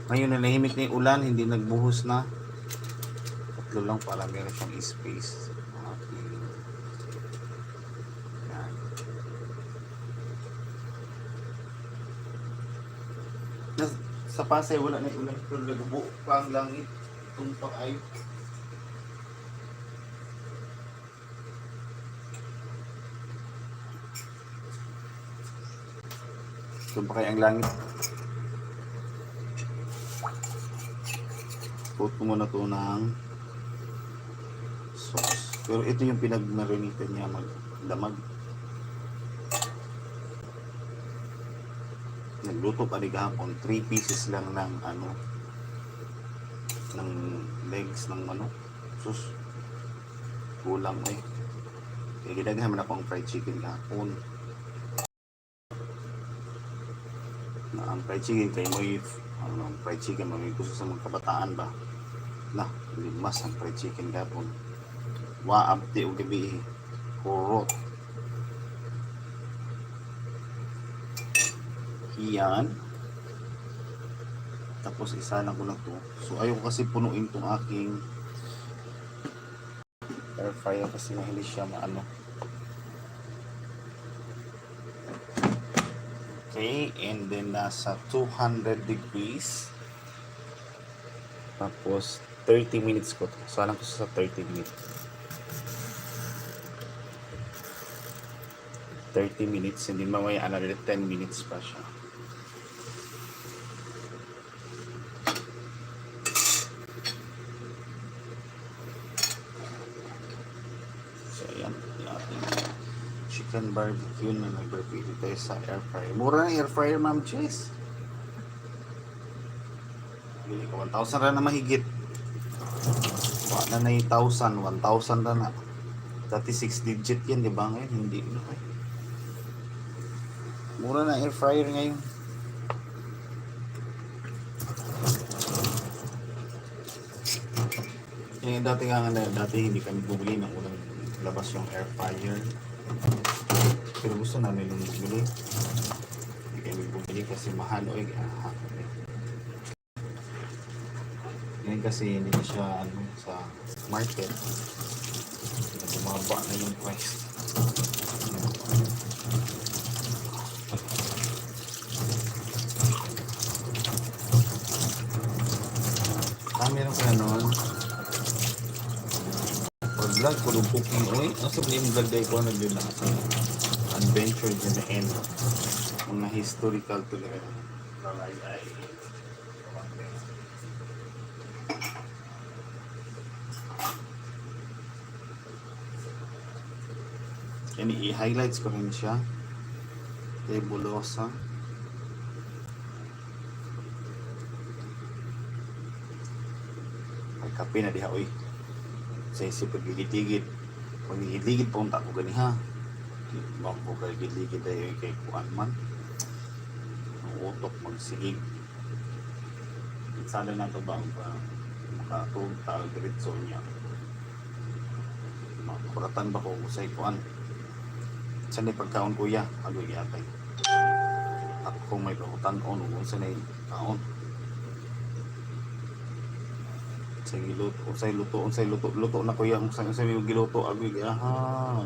Ngayon na nahimik na yung ulan, hindi nagbuhos na. Tatlo lang para meron siyang space. Okay. Yan. Sa Pasay wala na ulan, pero nagbuo pa ang langit. Tumpak ay. Tumpak ay ang langit. Coat ko muna ito ng sauce. Pero ito yung pinag-marinitan niya, magdamag. Nagluto pa rin kahapon, 3 pieces lang ng ng legs ng manok. Sus, kulang eh. Kaya ginagawa naman ako ang fried chicken kahapon. Ang fried chicken kay mo fried chicken may gusto sa mga kabataan ba na limas ang fried chicken gapon waabti o gabi kurot yan tapos isa na ko na to so ayoko kasi punuin tong aking air fryer kasi mahilig siya maano. Okay, and then nasa 200 degrees. Tapos 30 minutes ko to. So alam ko sa 30 minutes. 30 minutes, hindi mamaya another 10 minutes pa siya. So ayan, chicken barbecue na nag-barbecue tayo sa air fryer. Mura na air fryer, Ma'am Chase. Bili ko 1,000 na mahigit. Wala na 1,000 na na. Dati 6 digit yan, di ba ngayon? Hindi. Mura na air fryer ngayon. Yung dati nga dati hindi kami bumili ng unang labas yung air fryer. Pero gusto namin yung bumili. Hindi kami bumili kasi mahal o ngayon kasi hindi na siya sa market. Bumaba na yung price. Meron ka noon. Pag-vlog ko ng cooking oil. Ang sabi yung vlog ko nag-yun na adventure in the end. Mga historical talaga. Yan, i-highlights ko rin siya. Tebulosa. Ay, kape na diha, oy. Sa isip, pag-ligid-ligid. Pag ligid-ligid, punta ko gani ha. Bang po kay ligid-ligid tayo kay kuan man. Ang utok magsigig. Sana na ito ba makatulog tawag diretso niya. Makuratan ba ko usay kuan. Saan yung pagkaon kuya? Agoy yatay. Ako kung may pakutan o nung saan yung kaon. Unsay luto na kuya. Unsay yung giluto. Agoy aha.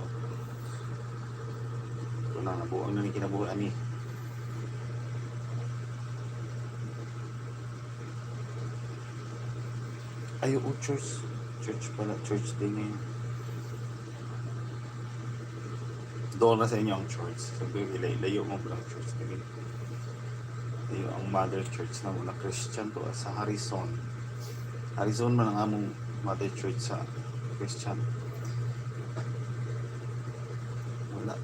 Ito na, nabuang na ni kinabuhan ni. Ayaw church. Church pala. Church din ngayon. Doon na sa inyo ang church. Sabi ko, layo mo ba ang church? Layo ang mother church na muna Christian to sa Harrison. Harrison man ang among mother church sa Christian. Wala.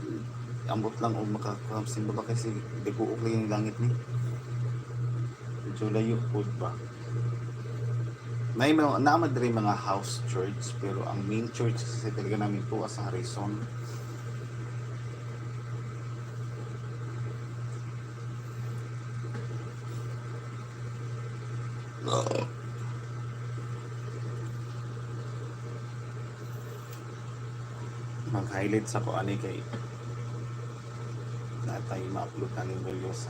Ambot lang o makakasimba ba kasi deguog lang yung langit ni. Medyo layo po ba? May naman rin mga house church pero ang main church kasi talaga namin po sa Harrison. Mag-highlight sa ko ani kay na tayo ma-upload na ng videos.